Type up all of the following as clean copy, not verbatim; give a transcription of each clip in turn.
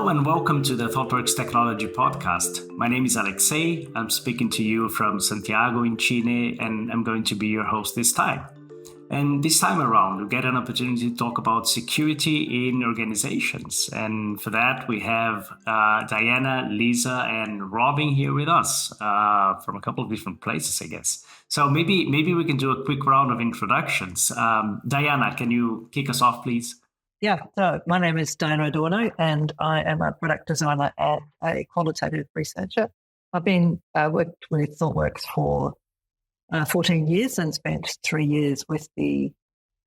Hello and welcome to the Thoughtworks Technology Podcast. My name is Alexey. I'm speaking to you from Santiago in Chile, and I'm going to be your host this time. And this time around, we get an opportunity to talk about security in organizations. And for that, we have Diana, Lisa, and Robin here with us from a couple of different places, I guess. So maybe we can do a quick round of introductions. Diana, can you kick us off, please? Yeah, so my name is Diana Adorno, and I am a product designer and a qualitative researcher. I've been worked with Thoughtworks for 14 years and spent 3 years with the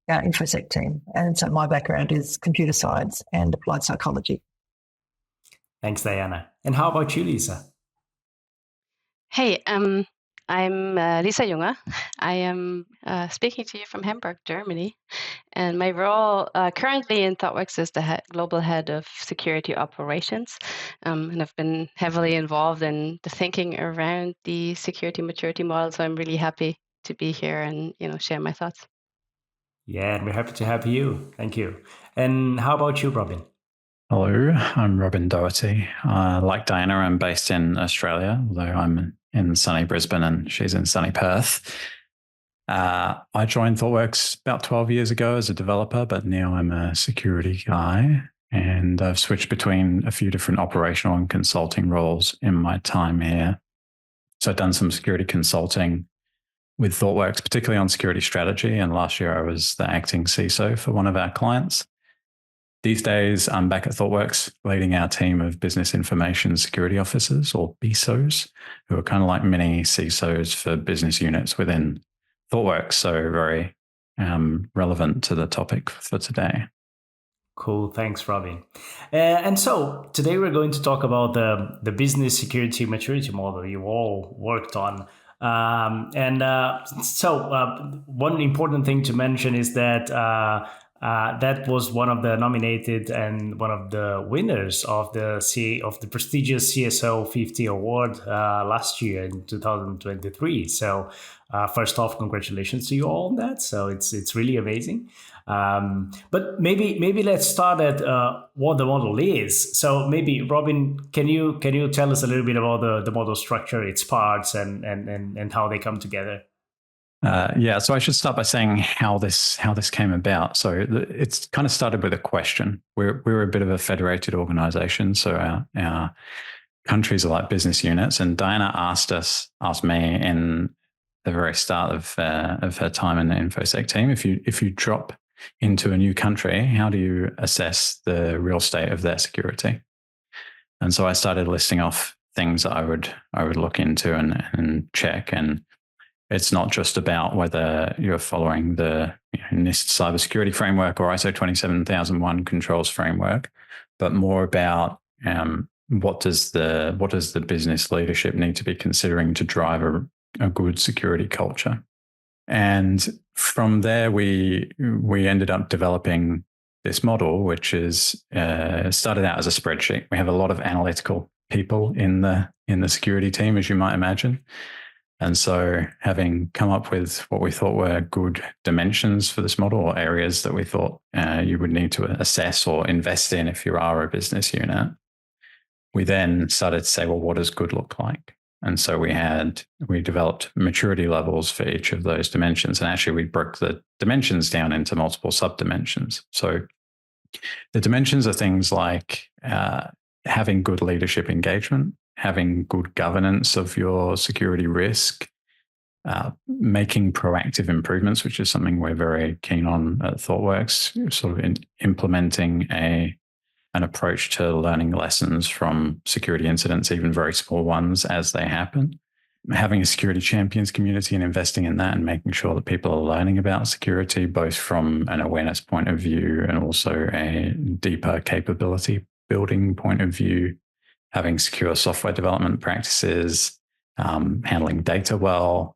InfoSec team. And so my background is computer science and applied psychology. Thanks, Diana. And how about you, Lisa? Hey, I'm Lisa Junger. I am speaking to you from Hamburg, Germany. And my role currently in Thoughtworks is the global head of security operations. And I've been heavily involved in the thinking around the security maturity model. So I'm really happy to be here and share my thoughts. Yeah, and we're happy to have you. Thank you. And how about you, Robin? Hello, I'm Robin Doherty. Like Diana, I'm based in Australia, although I'm in sunny Brisbane and she's in sunny Perth. I joined Thoughtworks about 12 years ago as a developer, but now I'm a security guy, and I've switched between a few different operational and consulting roles in my time here. So I've done some security consulting with Thoughtworks, particularly on security strategy, and last year I was the acting CISO for one of our clients. These days, I'm back at Thoughtworks, leading our team of business information security officers, or BISOs, who are kind of like mini CISOs for business units within Thoughtworks. So very relevant to the topic for today. Cool. Thanks, Robin. And so today we're going to talk about the business security maturity model you all worked on. So one important thing to mention is that that was one of the nominated and one of the winners of the prestigious CSO50 Award last year in 2023. So first off, congratulations to you all on that. So it's really amazing. But maybe let's start at what the model is. So maybe Robin, can you tell us a little bit about the model structure, its parts, and how they come together? So I should start by saying how this came about. So it's kind of started with a question. We're a bit of a federated organization, so our countries are like business units. And Diana asked me in the very start of her time in the InfoSec team, if you drop into a new country, how do you assess the real state of their security? And so I started listing off things that I would look into and check. And it's not just about whether you're following the NIST cybersecurity framework or ISO 27001 controls framework, but more about what does the business leadership need to be considering to drive a good security culture. And from there, we ended up developing this model, which is started out as a spreadsheet. We have a lot of analytical people in the security team, as you might imagine. And so having come up with what we thought were good dimensions for this model, or areas that we thought you would need to assess or invest in if you are a business unit, we then started to say, well, what does good look like? And so we developed maturity levels for each of those dimensions. And actually we broke the dimensions down into multiple sub-dimensions. So the dimensions are things like having good leadership engagement, having good governance of your security risk, making proactive improvements, which is something we're very keen on at Thoughtworks, sort of implementing an approach to learning lessons from security incidents, even very small ones as they happen, having a security champions community and investing in that and making sure that people are learning about security, both from an awareness point of view and also a deeper capability building point of view, having secure software development practices, handling data well,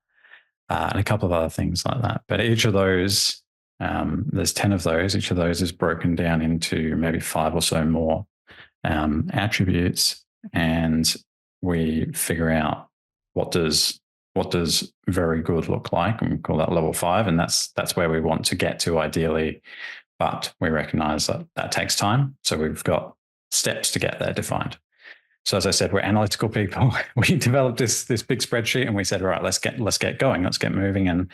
and a couple of other things like that. But each of those, there's 10 of those, each of those is broken down into maybe 5 or so more attributes. And we figure out what does very good look like, and we call that level 5. And that's where we want to get to ideally. But we recognize that takes time. So we've got steps to get there defined. So as I said, we're analytical people. We developed this big spreadsheet, and we said, all right, let's get going, let's get moving, and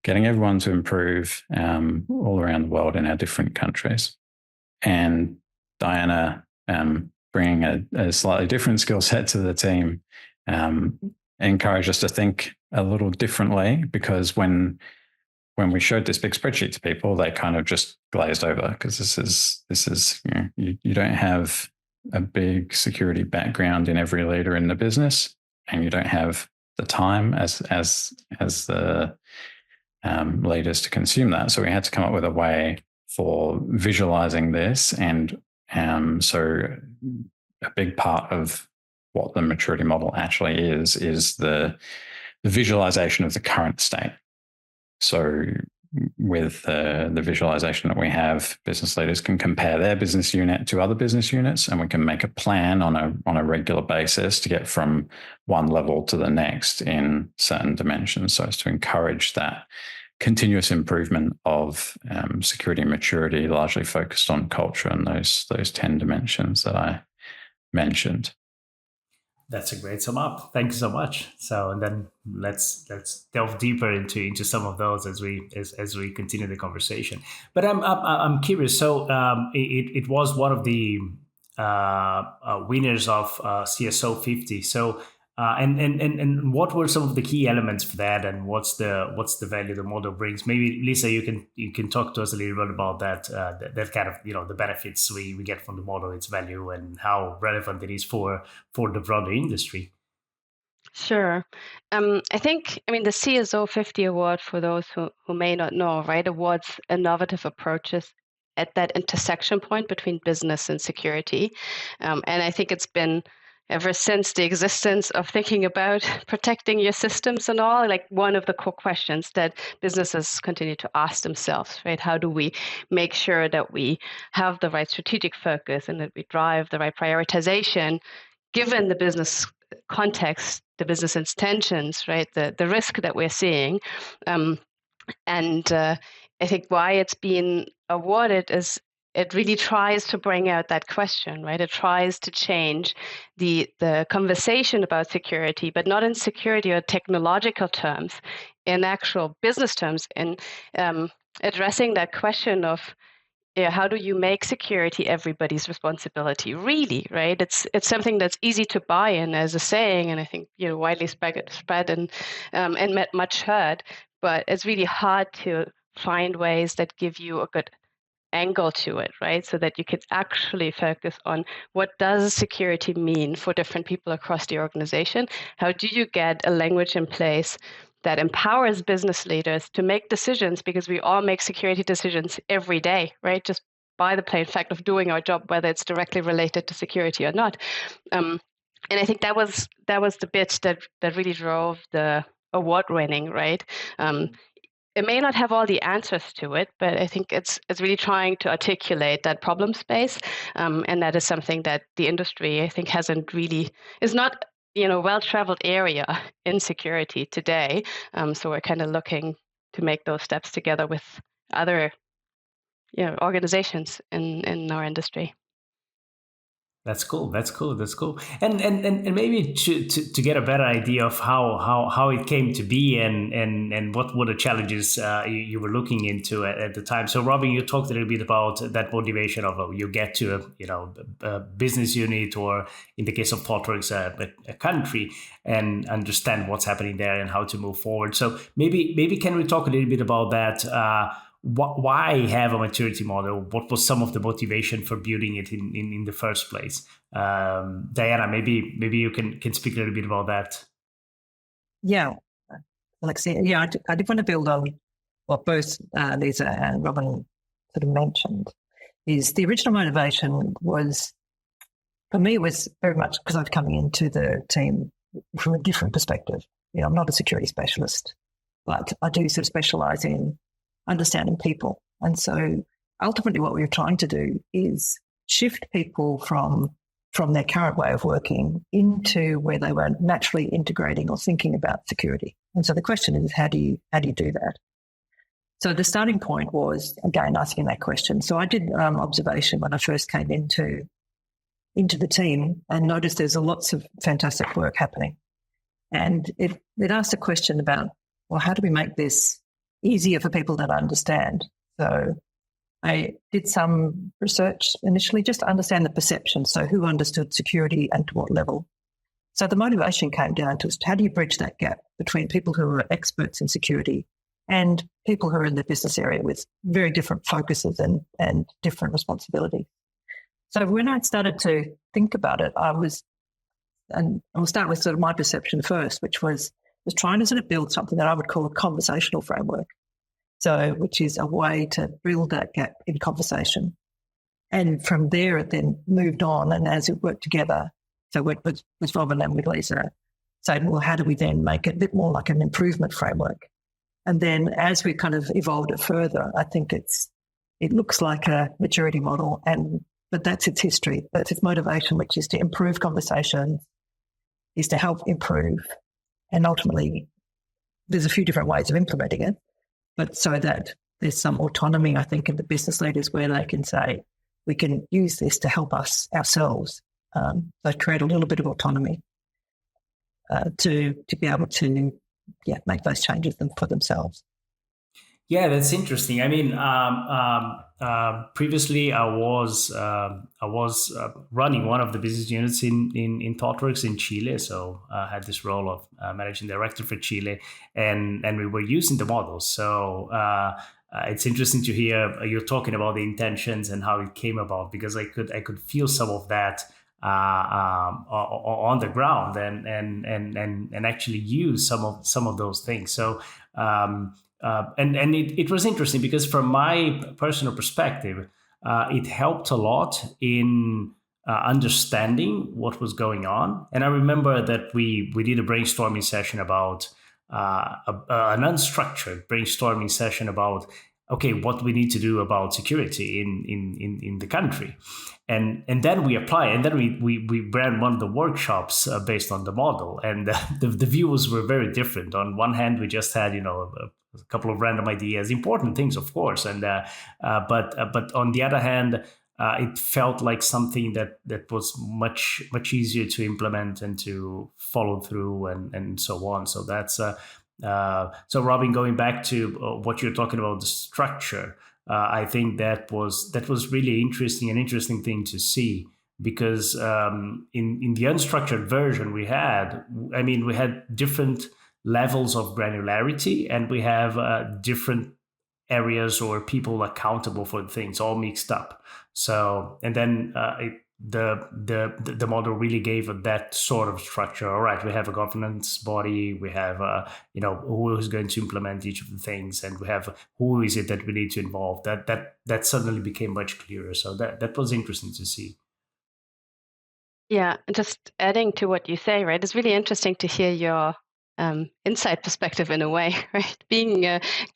getting everyone to improve all around the world in our different countries. And Diana, bringing a slightly different skill set to the team, encouraged us to think a little differently, because when we showed this big spreadsheet to people, they kind of just glazed over, because this is you don't have a big security background in every leader in the business, and you don't have the time as the leaders to consume that. So we had to come up with a way for visualizing this, and so a big part of what the maturity model actually is the visualization of the current state. So with the visualization that we have, business leaders can compare their business unit to other business units, and we can make a plan on a regular basis to get from one level to the next in certain dimensions, so as to encourage that continuous improvement of security and maturity, largely focused on culture and those 10 dimensions that I mentioned. That's a great sum up. Thank you so much. So, and then let's delve deeper into some of those as we continue the conversation. But I'm curious. So, it was one of the winners of CSO50. So, and what were some of the key elements for that, and what's the value the model brings? Maybe Lisa, you can talk to us a little bit about that kind of the benefits we get from the model, its value, and how relevant it is for the broader industry. Sure. I think the CSO50 Award, for those who may not know, right, awards innovative approaches at that intersection point between business and security. And I think it's been ever since the existence of thinking about protecting your systems and all, like one of the core questions that businesses continue to ask themselves, right? How do we make sure that we have the right strategic focus and that we drive the right prioritization, given the business context, the business intentions, right? The risk that we're seeing. I think why it's been awarded is it really tries to bring out that question, right? It tries to change the conversation about security, but not in security or technological terms, in actual business terms, and addressing that question of how do you make security everybody's responsibility, really, right? It's something that's easy to buy in as a saying, and I think widely spread and much heard, but it's really hard to find ways that give you a good angle to it, right? So that you could actually focus on what does security mean for different people across the organization? How do you get a language in place that empowers business leaders to make decisions, because we all make security decisions every day, right? Just by the plain fact of doing our job, whether it's directly related to security or not. And I think that was the bit that really drove the award winning, right? It may not have all the answers to it, but I think it's really trying to articulate that problem space, and that is something that the industry, I think, is not well-traveled area in security today. So we're kind of looking to make those steps together with other organizations in our industry. That's cool. And maybe to get a better idea of how it came to be and what were the challenges you were looking into at the time. So Robin, you talked a little bit about that motivation of you get to a business unit, or in the case of Thoughtworks, a country, and understand what's happening there and how to move forward. So maybe can we talk a little bit about that? Why have a maturity model? What was some of the motivation for building it in the first place? Diana, maybe you can speak a little bit about that. Yeah, Alexey. Yeah, I did want to build on what both Lisa and Robin sort of mentioned. Is the original motivation was, for me, it was very much because I was coming into the team from a different perspective. I'm not a security specialist, but I do sort of specialize in understanding people. And so ultimately what we were trying to do is shift people from their current way of working into where they were naturally integrating or thinking about security. And so the question is, how do you do that? So the starting point was, again, asking that question. So I did observation when I first came into into the team and noticed there's lots of fantastic work happening. And it asked a question about, well, how do we make this easier for people that understand? So I did some research initially just to understand the perception. So who understood security and to what level? So the motivation came down to how do you bridge that gap between people who are experts in security and people who are in the business area with very different focuses and different responsibilities. So when I started to think about it, and I'll start with sort of my perception first, which was trying to sort of build something that I would call a conversational framework. So, which is a way to build that gap in conversation. And from there, it then moved on. And as it worked together, so with Robin and with Lisa, saying, well, how do we then make it a bit more like an improvement framework? And then as we kind of evolved it further, I think it looks like a maturity model, but that's its history. That's its motivation, which is to improve conversations, is to help improve. And ultimately, there's a few different ways of implementing it, but so that there's some autonomy, I think, in the business leaders where they can say, we can use this to help us ourselves. So create a little bit of autonomy to be able to make those changes for themselves. Yeah, that's interesting. I mean, previously I was running one of the business units in Thoughtworks in Chile. So I had this role of managing director for Chile, and we were using the models. So it's interesting to hear you're talking about the intentions and how it came about, because I could feel some of that on the ground and actually use some of those things. So. And it was interesting because from my personal perspective, it helped a lot in understanding what was going on. And I remember that we did a brainstorming session about an unstructured brainstorming session about, okay, what we need to do about security in the country. And then we apply, and then we ran one of the workshops based on the model, and the views were very different. On one hand, we just had a couple of random ideas, important things, of course, and but on the other hand, it felt like something that was much easier to implement and to follow through and so on. So that's so Robin, going back to what you're talking about, the structure. I think that was really interesting thing to see, because in the unstructured version we had different levels of granularity, and we have different areas or people accountable for things all mixed up. So, and then the model really gave that sort of structure. All right, we have a governance body, we have who is going to implement each of the things, and we have who is it that we need to involve. That suddenly became much clearer. So that was interesting to see. Yeah, and just adding to what you say, right? It's really interesting to hear your inside perspective in a way, right? Being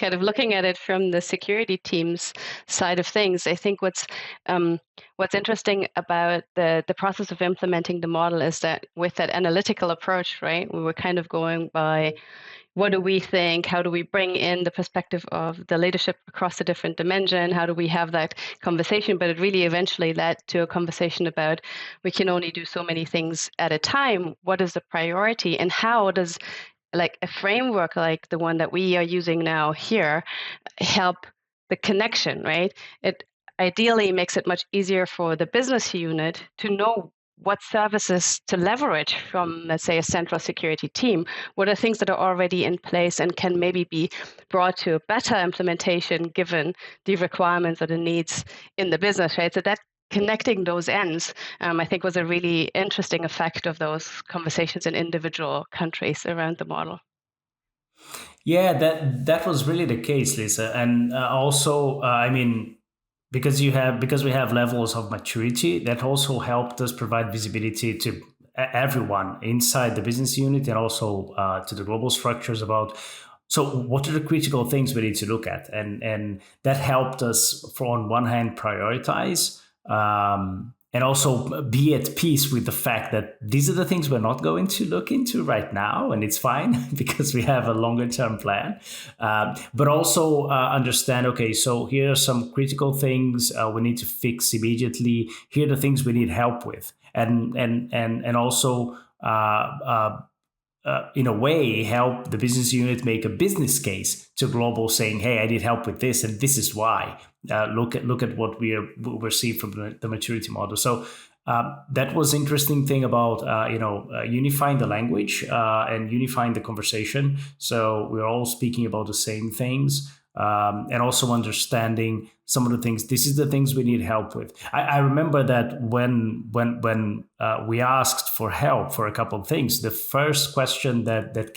kind of looking at it from the security team's side of things. I think what's interesting about the process of implementing the model is that with that analytical approach, right, we were kind of going by what do we think? How do we bring in the perspective of the leadership across the different dimension? How do we have that conversation? But it really eventually led to a conversation about we can only do so many things at a time. What is the priority, and how does like a framework like the one that we are using now here help the connection, right? It ideally makes it much easier for the business unit to know what services to leverage from, let's say, a central security team. What are things that are already in place and can maybe be brought to a better implementation given the requirements or the needs in the business, right? So that connecting those ends, I think, was a really interesting effect of those conversations in individual countries around the model. Yeah, that was really the case, Lisa. And also, because we have levels of maturity, that also helped us provide visibility to everyone inside the business unit and also to the global structures about, so what are the critical things we need to look at? And that helped us, on one hand, prioritize and also be at peace with the fact that these are the things we're not going to look into right now, and it's fine because we have a longer term plan. But also understand, okay, so here are some critical things we need to fix immediately. Here are the things we need help with. and also in a way help the business unit make a business case to global, saying, hey, I need help with this and this is why. Look at what we're seeing from the maturity model. So that was interesting thing about unifying the language and unifying the conversation. So we're all speaking about the same things, and also understanding some of the things. This is the things we need help with. I remember that when we asked for help for a couple of things, the first question that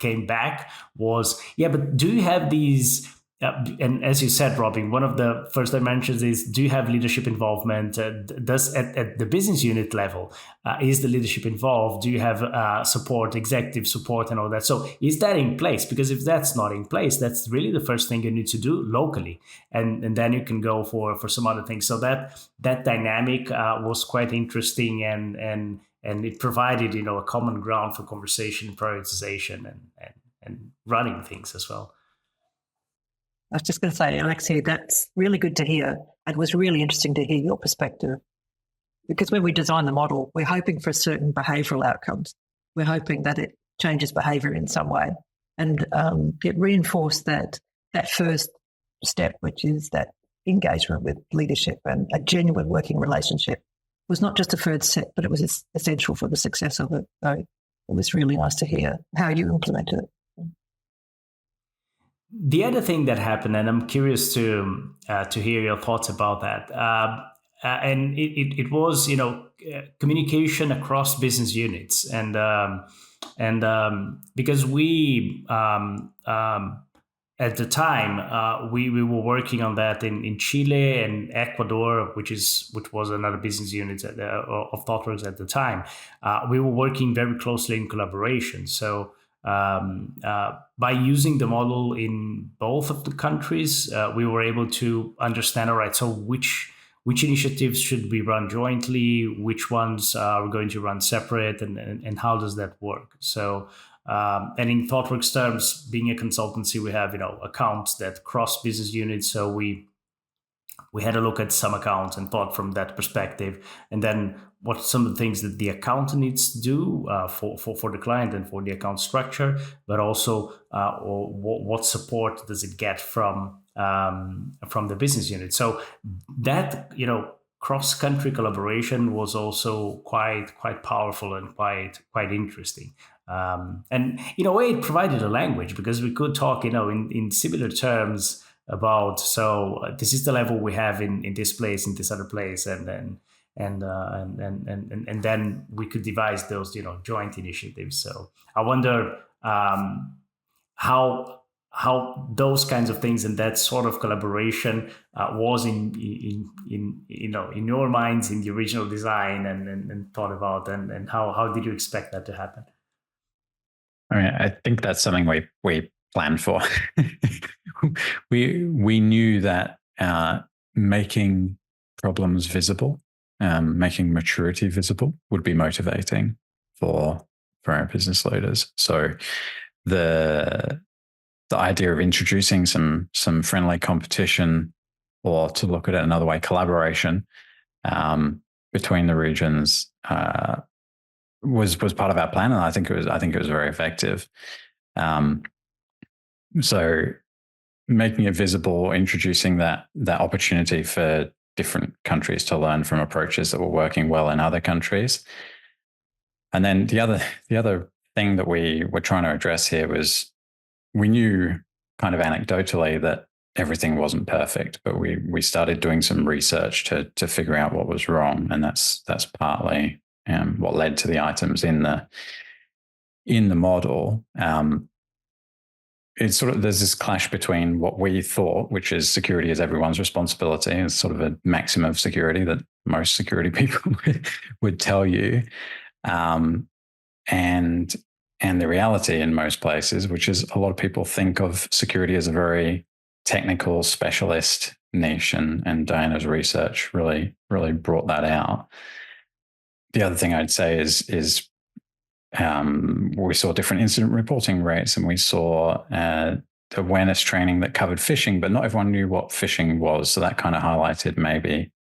came back was, yeah, but do you have these? And as you said, Robin, one of the first dimensions is, do you have leadership involvement? Does at the business unit level, is the leadership involved? Do you have support, executive support and all that? So is that in place? Because if that's not in place, that's really the first thing you need to do locally. And then you can go for some other things. So that dynamic was quite interesting, and it provided, a common ground for conversation, prioritization, and running things as well. I was just going to say, Alexey, that's really good to hear. It was really interesting to hear your perspective, because when we design the model, we're hoping for certain behavioural outcomes. We're hoping that it changes behaviour in some way, and it reinforced that first step, which is that engagement with leadership and a genuine working relationship, was not just a first step, but it was essential for the success of it. So it was really nice to hear how you implemented it. The other thing that happened, and I'm curious to hear your thoughts about that, and it was communication across business units, and because we at the time we were working on that in Chile and Ecuador, which was another business unit of Thoughtworks at the time. We were working very closely in collaboration. So by using the model in both of the countries, we were able to understand, all right, so which initiatives should we run jointly, which ones are we going to run separate, and how does that work? So, and in Thoughtworks terms, being a consultancy, we have, accounts that cross business units. So we had a look at some accounts and thought from that perspective, and then what some of the things that the accountant needs to do for the client and for the account structure, but also what support does it get from the business unit. So that cross-country collaboration was also quite powerful and quite interesting. And in a way, it provided a language, because we could talk in similar terms about, so this is the level we have in this place, in this other place, and then we could devise those joint initiatives. So I wonder how those kinds of things and that sort of collaboration was in your minds in the original design and thought about, and how did you expect that to happen? I mean, I think that's something we planned for. we knew that making problems visible, making maturity visible would be motivating for our business leaders. So the idea of introducing some friendly competition, or to look at it another way, collaboration between the regions was part of our plan, and I think it was very effective. So making it visible, introducing that opportunity for different countries to learn from approaches that were working well in other countries. And then the other thing that we were trying to address here was, we knew kind of anecdotally that everything wasn't perfect, but we started doing some research to figure out what was wrong, and that's partly what led to the items in the model. It's sort of, there's this clash between what we thought, which is security is everyone's responsibility, it's sort of a maxim of security that most security people would tell you, and the reality in most places, which is a lot of people think of security as a very technical specialist niche, and Diana's research really brought that out. The other thing I'd say is we saw different incident reporting rates, and we saw awareness training that covered phishing, but not everyone knew what phishing was. So that kind of highlighted maybe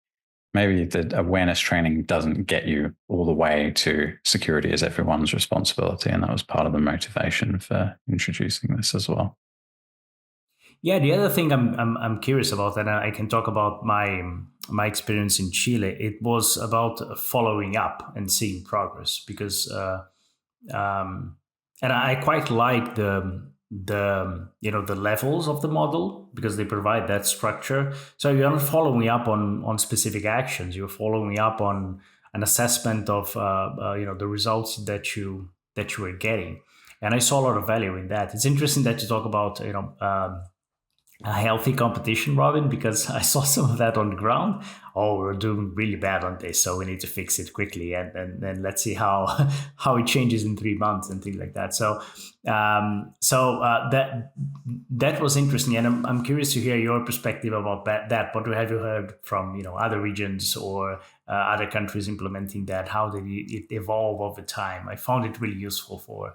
maybe the awareness training doesn't get you all the way to security as everyone's responsibility. And that was part of the motivation for introducing this as well. Yeah, the other thing I'm curious about, and I can talk about my experience in Chile. It was about following up and seeing progress, because and I quite like the levels of the model, because they provide that structure. So you're not following up on specific actions. You're following up on an assessment of the results that you are getting. And I saw a lot of value in that. It's interesting that you talk about a healthy competition, Robin, because I saw some of that on the ground. Oh, we're doing really bad on this, so we need to fix it quickly, and then let's see how it changes in 3 months and things like that. So that was interesting, and I'm curious to hear your perspective about that. What have you heard from other regions or other countries implementing that? How did it evolve over time? I found it really useful for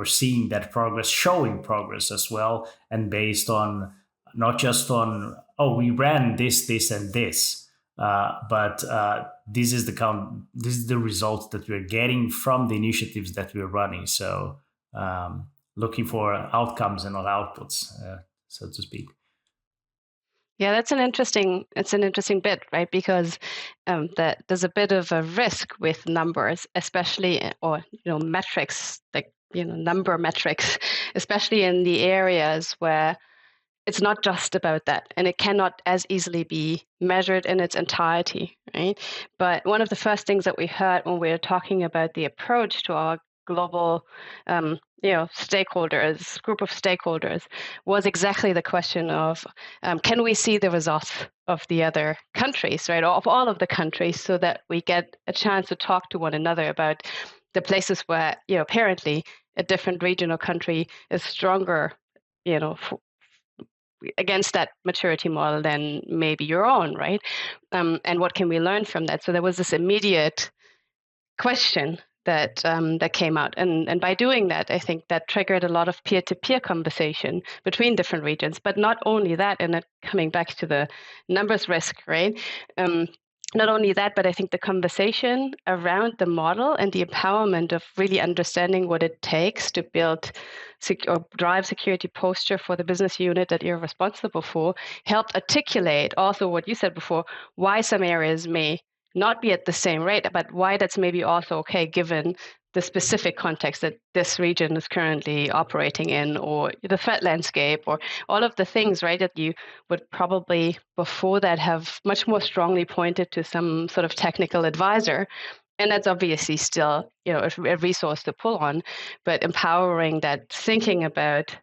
seeing that progress, showing progress as well, and based on not just on, oh, we ran this, and this, but this is the results that we're getting from the initiatives that we're running. So looking for outcomes and not outputs, so to speak. Yeah, that's an interesting bit, right? Because that there's a bit of a risk with numbers, especially, or metrics, like number metrics, especially in the areas where it's not just about that, and it cannot as easily be measured in its entirety, right? But one of the first things that we heard when we were talking about the approach to our global, stakeholders, group of stakeholders, was exactly the question of, can we see the results of the other countries, right, or of all of the countries, so that we get a chance to talk to one another about the places where, apparently a different region or country is stronger, against that maturity model than maybe your own, right? And what can we learn from that? So there was this immediate question that came out, and by doing that, I think that triggered a lot of peer-to-peer conversation between different regions. But not only that, and coming back to the numbers risk, right? Not only that, but I think the conversation around the model and the empowerment of really understanding what it takes to build or drive security posture for the business unit that you're responsible for helped articulate also what you said before, why some areas may not be at the same rate, but why that's maybe also okay given the specific context that this region is currently operating in, or the threat landscape, or all of the things, right, that you would probably before that have much more strongly pointed to some sort of technical advisor. And that's obviously still, a resource to pull on, but empowering that thinking about,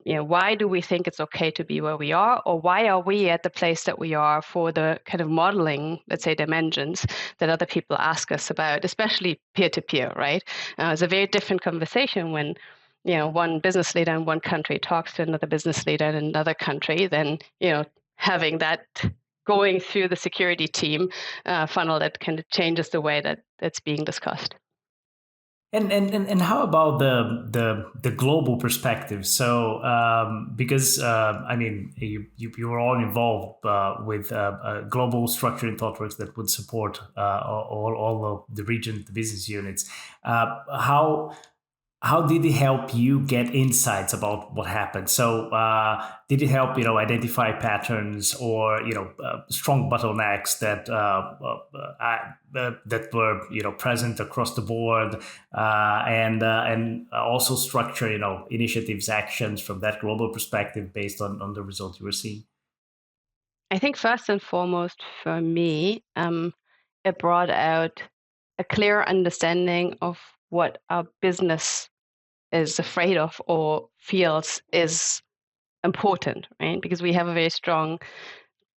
why do we think it's okay to be where we are, or why are we at the place that we are for the kind of modeling, let's say, dimensions that other people ask us about, especially peer-to-peer, right? It's a very different conversation when, one business leader in one country talks to another business leader in another country than, having that going through the security team funnel that kind of changes the way that it's being discussed. And how about the global perspective? So because you were all involved with a global structure in Thoughtworks that would support all of the region, the business units. How did it help you get insights about what happened? So did it help identify patterns or strong bottlenecks that were present across the board, and also structure initiatives, actions from that global perspective based on the results you were seeing? I think first and foremost for me, it brought out a clear understanding of what our business is afraid of or feels is important, right? Because we have a very strong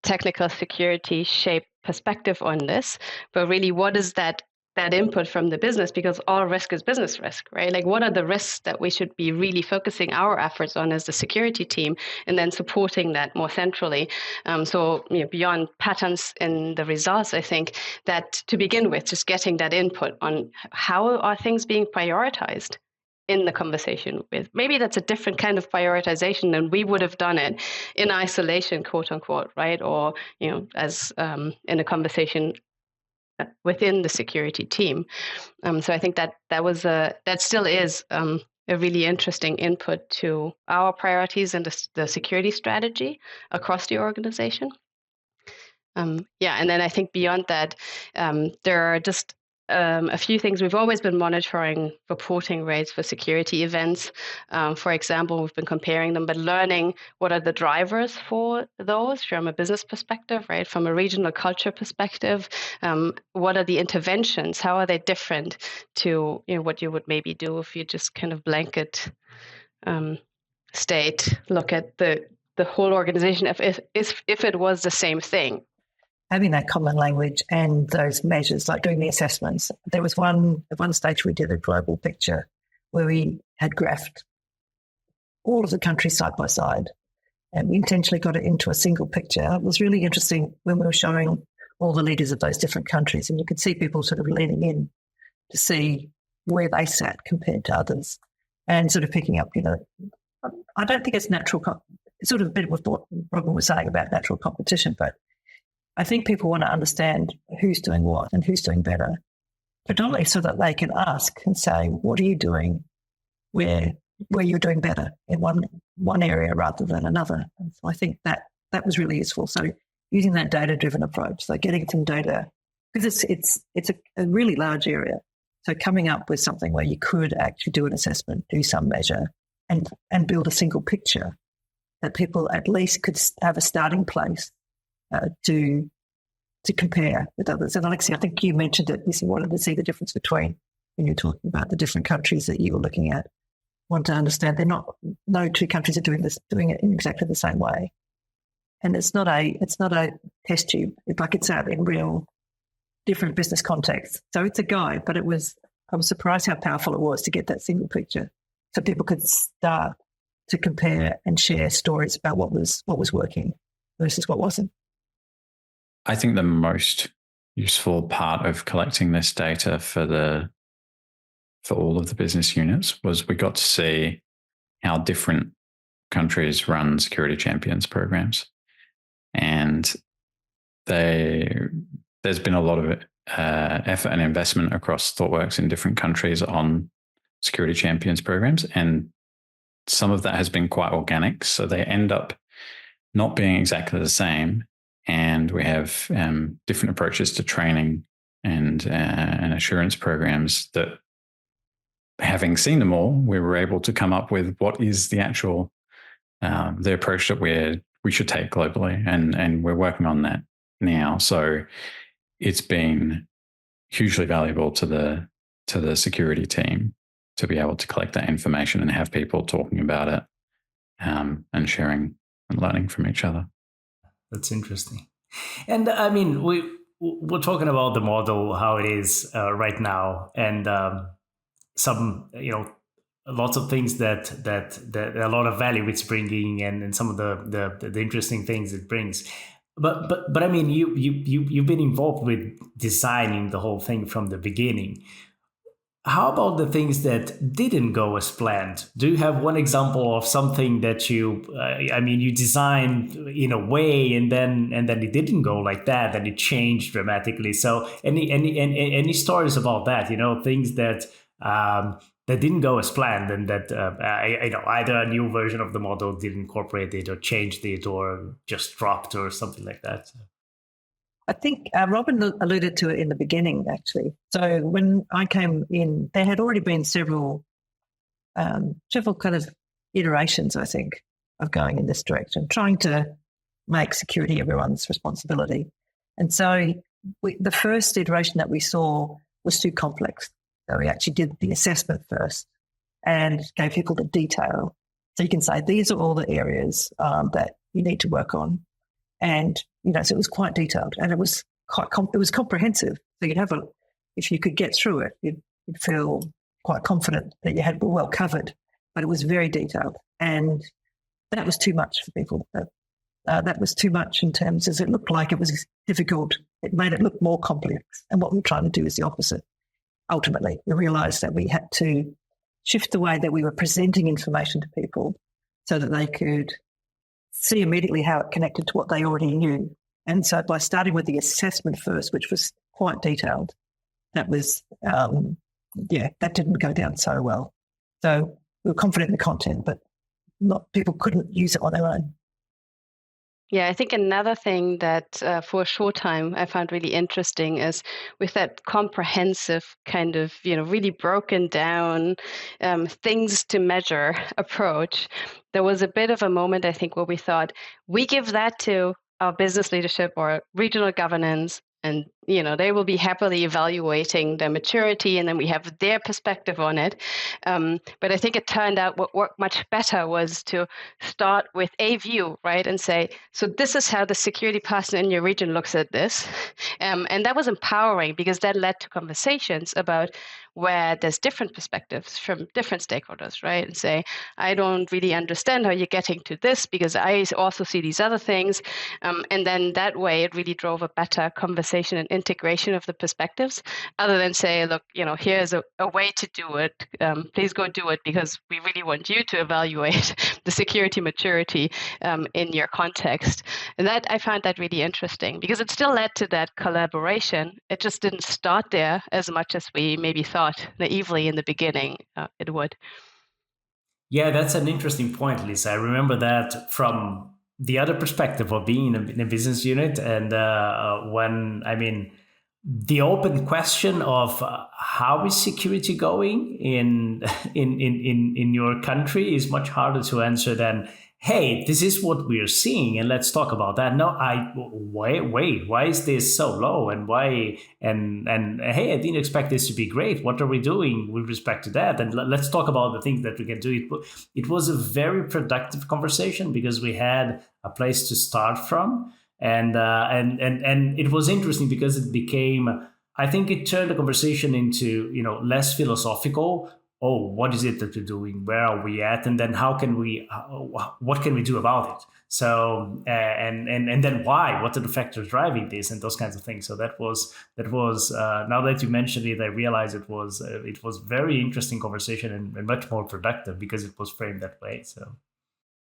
technical security shape perspective on this, but really what is that input from the business? Because all risk is business risk, right? Like what are the risks that we should be really focusing our efforts on as the security team, and then supporting that more centrally. So beyond patterns in the results, I think that to begin with, just getting that input on how are things being prioritized in the conversation with. Maybe that's a different kind of prioritization than we would have done it in isolation, quote unquote, right? Or, as in a conversation within the security team. So I think that still is a really interesting input to our priorities and the security strategy across the organization. And then I think beyond that, there are just a few things. We've always been monitoring reporting rates for security events. For example, we've been comparing them, but learning what are the drivers for those from a business perspective, right? From a regional culture perspective, what are the interventions? How are they different to what you would maybe do if you just kind of blanket state, look at the whole organization if it was the same thing. Having that common language and those measures, like doing the assessments. There was at one stage we did a global picture where we had graphed all of the countries side by side, and we intentionally got it into a single picture. It was really interesting when we were showing all the leaders of those different countries, and you could see people sort of leaning in to see where they sat compared to others, and sort of picking up, I don't think it's natural. It's sort of a bit of what Robin was saying about natural competition, but I think people want to understand who's doing what and who's doing better, predominantly so that they can ask and say, what are you doing where you're doing better in one area rather than another? And so I think that was really useful. So using that data-driven approach, so getting some data, because it's a really large area. So coming up with something where you could actually do an assessment, do some measure, and build a single picture that people at least could have a starting place to compare with others. And Alexey, I think you mentioned it. You wanted to see the difference between when you're talking about the different countries that you were looking at. Want to understand no two countries are doing it in exactly the same way. And it's not a test tube. It's out in real different business contexts. So it's a guide, but I was surprised how powerful it was to get that single picture, so people could start to compare and share stories about what was working versus what wasn't. I think the most useful part of collecting this data for all of the business units was we got to see how different countries run security champions programs. And there's been a lot of effort and investment across Thoughtworks in different countries on security champions programs. And some of that has been quite organic. So they end up not being exactly the same. And we have different approaches to training and assurance programs that, having seen them all, we were able to come up with what is the actual the approach that we should take globally, and we're working on that now. So it's been hugely valuable to the security team to be able to collect that information and have people talking about it and sharing and learning from each other. That's interesting. And I mean, we're talking about the model, how it is right now, and some, lots of things that a lot of value it's bringing, and some of the interesting things it brings. But I mean, you've been involved with designing the whole thing from the beginning. How about the things that didn't go as planned? Do you have one example of something that you designed in a way and then it didn't go like that and it changed dramatically? So any stories about that? Things that didn't go as planned, and that either a new version of the model didn't incorporate it or changed it or just dropped or something like that. I think Robin alluded to it in the beginning, actually. So when I came in, there had already been several kind of iterations, I think, of going in this direction, trying to make security everyone's responsibility. And so the first iteration that we saw was too complex. So we actually did the assessment first and gave people the detail. So you can say, these are all the areas that you need to work on. And, so it was quite detailed, and it was it was comprehensive. So if you could get through it, you'd feel quite confident that you had well covered, but it was very detailed. And that was too much for people. That was too much in terms as it looked like it was difficult. It made it look more complex. And what we're trying to do is the opposite. Ultimately, we realized that we had to shift the way that we were presenting information to people so that they could see immediately how it connected to what they already knew. And so by starting with the assessment first, which was quite detailed, that was, that didn't go down so well. So we were confident in the content, but people couldn't use it on their own. Yeah, I think another thing that for a short time I found really interesting is with that comprehensive kind of, really broken down things to measure approach, there was a bit of a moment, I think, where we thought, we give that to our business leadership or regional governance, and they will be happily evaluating their maturity, and then we have their perspective on it. But I think it turned out what worked much better was to start with a view, right, and say, so this is how the security person in your region looks at this. And that was empowering because that led to conversations about where there's different perspectives from different stakeholders, right? And say, I don't really understand how you're getting to this because I also see these other things. And then that way it really drove a better conversation and integration of the perspectives, other than say, look, here's a way to do it. Please go do it because we really want you to evaluate the security maturity in your context. And that I found that really interesting because it still led to that collaboration. It just didn't start there as much as we maybe thought naively in the beginning it would. Yeah, that's an interesting point, Lisa. I remember that from the other perspective of being in a business unit, and the open question of how is security going in your country is much harder to answer than, hey, this is what we're seeing, and let's talk about that. No, wait, why is this so low, and why? And hey, I didn't expect this to be great. What are we doing with respect to that? And let's talk about the things that we can do. It was a very productive conversation because we had a place to start from, and it was interesting because it became, I think it turned the conversation into less philosophical. Oh, what is it that we're doing? Where are we at? And then what can we do about it? So, and then why? What are the factors driving this, and those kinds of things? So that was now that you mentioned it, I realized it was very interesting conversation and much more productive because it was framed that way. So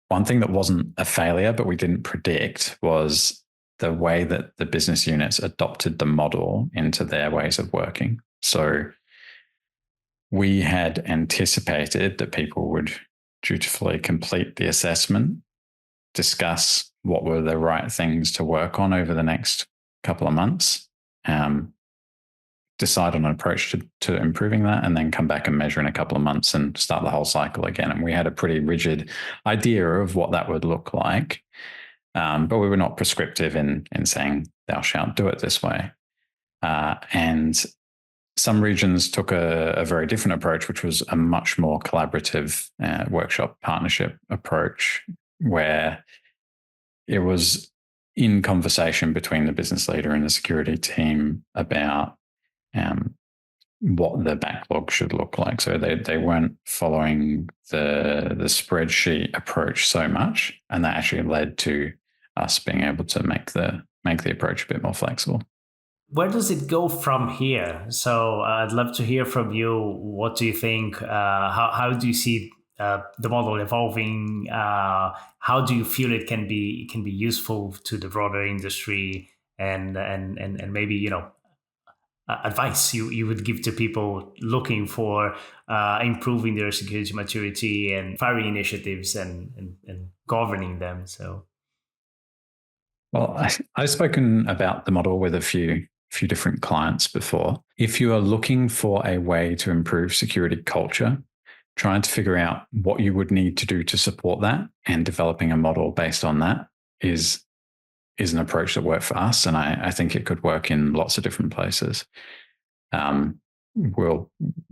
one thing that wasn't a failure, but we didn't predict, was the way that the business units adopted the model into their ways of working. So we had anticipated that people would dutifully complete the assessment, discuss what were the right things to work on over the next couple of months, decide on an approach to improving that, and then come back and measure in a couple of months and start the whole cycle again. And we had a pretty rigid idea of what that would look like, but we were not prescriptive in saying, thou shalt do it this way. And some regions took a very different approach, which was a much more collaborative workshop partnership approach, where it was in conversation between the business leader and the security team about what the backlog should look like. So they weren't following the spreadsheet approach so much, and that actually led to us being able to make the approach a bit more flexible. Where does it go from here? So I'd love to hear from you. What do you think? How do you see the model evolving? How do you feel it can be useful to the broader industry? And maybe advice you would give to people looking for improving their security maturity and firing initiatives and governing them. So, well, I've spoken about the model with a few different clients before. If you are looking for a way to improve security culture, trying to figure out what you would need to do to support that and developing a model based on that is an approach that worked for us. And I think it could work in lots of different places. We're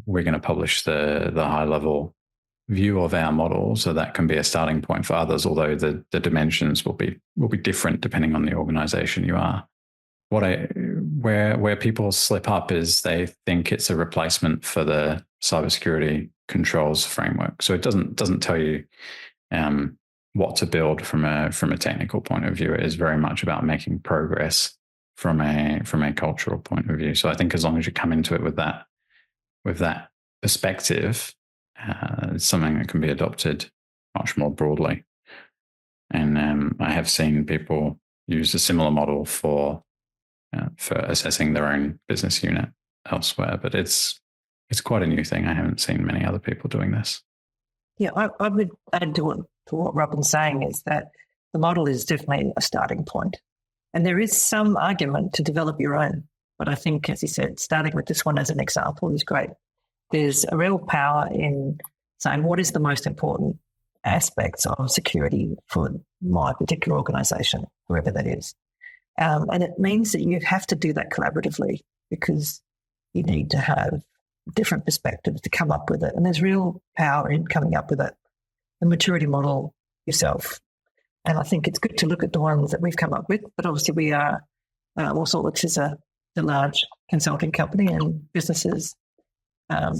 going to publish the high level view of our model, so that can be a starting point for others, although the dimensions will be different depending on the organization you are. Where people slip up is they think it's a replacement for the cybersecurity controls framework. So it doesn't tell you what to build from a technical point of view. It is very much about making progress from a cultural point of view. So I think as long as you come into it with that perspective, It's something that can be adopted much more broadly. And I have seen people use a similar model for assessing their own business unit elsewhere, but it's quite a new thing. I haven't seen many other people doing this. Yeah, I would add to what Robin's saying is that the model is definitely a starting point. And there is some argument to develop your own. But I think, as he said, starting with this one as an example is great. There's a real power in saying what is the most important aspects of security for my particular organisation, whoever that is. And it means that you have to do that collaboratively because you need to have different perspectives to come up with it. And there's real power in coming up with the maturity model yourself. And I think it's good to look at the ones that we've come up with. But obviously we are, Thoughtworks is a large consulting company and businesses have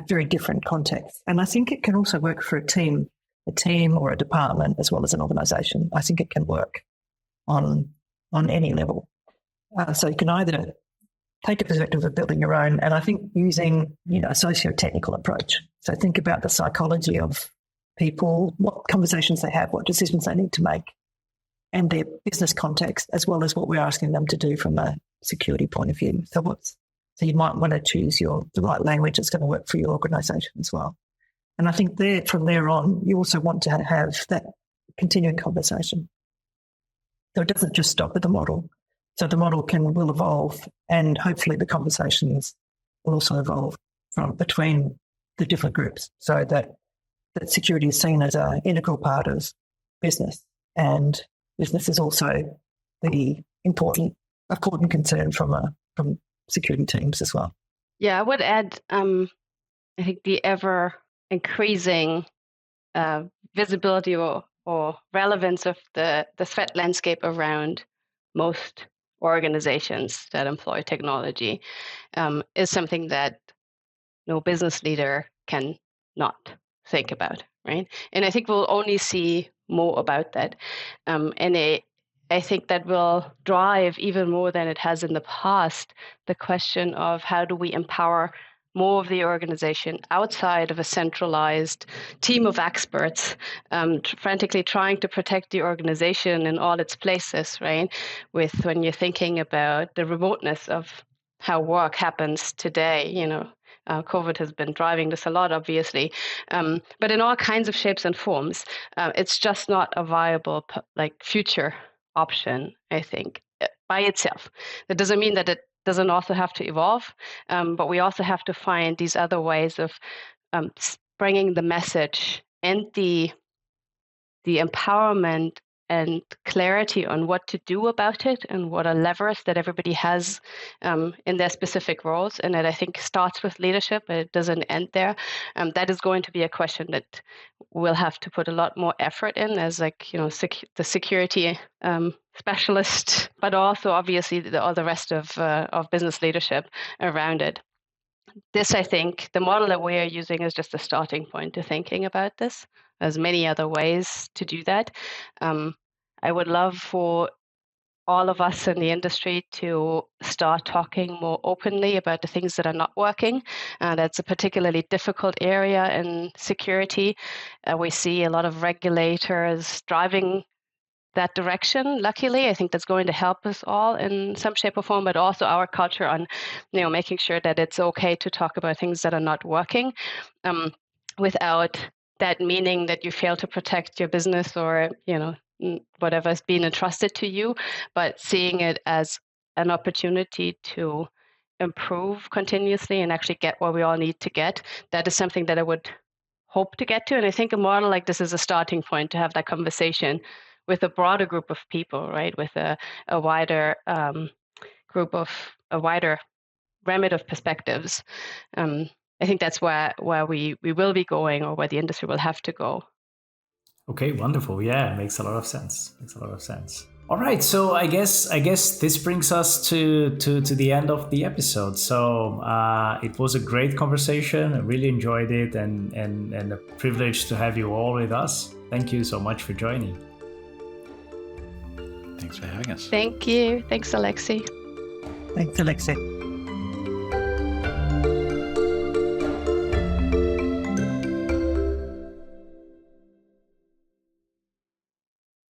very different contexts. And I think it can also work for a team or a department as well as an organisation. I think it can work on any level. So you can either take a perspective of building your own, and I think using a socio-technical approach. So think about the psychology of people, what conversations they have, what decisions they need to make, and their business context, as well as what we're asking them to do from a security point of view. So you might want to choose the right language that's going to work for your organisation as well. And I think from there on, you also want to have that continuing conversation. So it doesn't just stop at the model. So the model will evolve, and hopefully the conversations will also evolve between the different groups, so that security is seen as an integral part of business, and business is also the important concern from security teams as well. Yeah, I would add, I think the ever increasing visibility or relevance of the threat landscape around most organizations that employ technology is something that no business leader can not think about, right? And I think we'll only see more about that. I think that will drive even more than it has in the past the question of how do we empower more of the organization outside of a centralized team of experts, frantically trying to protect the organization in all its places, right? When you're thinking about the remoteness of how work happens today, COVID has been driving this a lot, obviously, but in all kinds of shapes and forms, it's just not a viable future option, I think, by itself. That doesn't mean that it doesn't also have to evolve, but we also have to find these other ways of bringing the message and the empowerment and clarity on what to do about it and what are levers that everybody has in their specific roles. And that I think starts with leadership, but it doesn't end there. That is going to be a question that we'll have to put a lot more effort in as the security specialist, but also obviously all the rest of business leadership around it. This, I think, the model that we are using is just a starting point to thinking about this. There's many other ways to do that. I would love for all of us in the industry to start talking more openly about the things that are not working. That's a particularly difficult area in security. We see a lot of regulators driving that direction. Luckily, I think that's going to help us all in some shape or form, but also our culture on, making sure that it's okay to talk about things that are not working, without that meaning that you fail to protect your business or, whatever has been entrusted to you, but seeing it as an opportunity to improve continuously and actually get where we all need to get. That is something that I would hope to get to. And I think a model like this is a starting point to have that conversation with a broader group of people, right? With a wider a wider remit of perspectives. I think that's where we will be going, or where the industry will have to go. Okay, wonderful. Yeah, makes a lot of sense. All right, so I guess this brings us to the end of the episode. So it was a great conversation. I really enjoyed it, and a privilege to have you all with us. Thank you so much for joining. Thanks for having us. Thank you. Thanks, Alexey. Thanks, Alexey.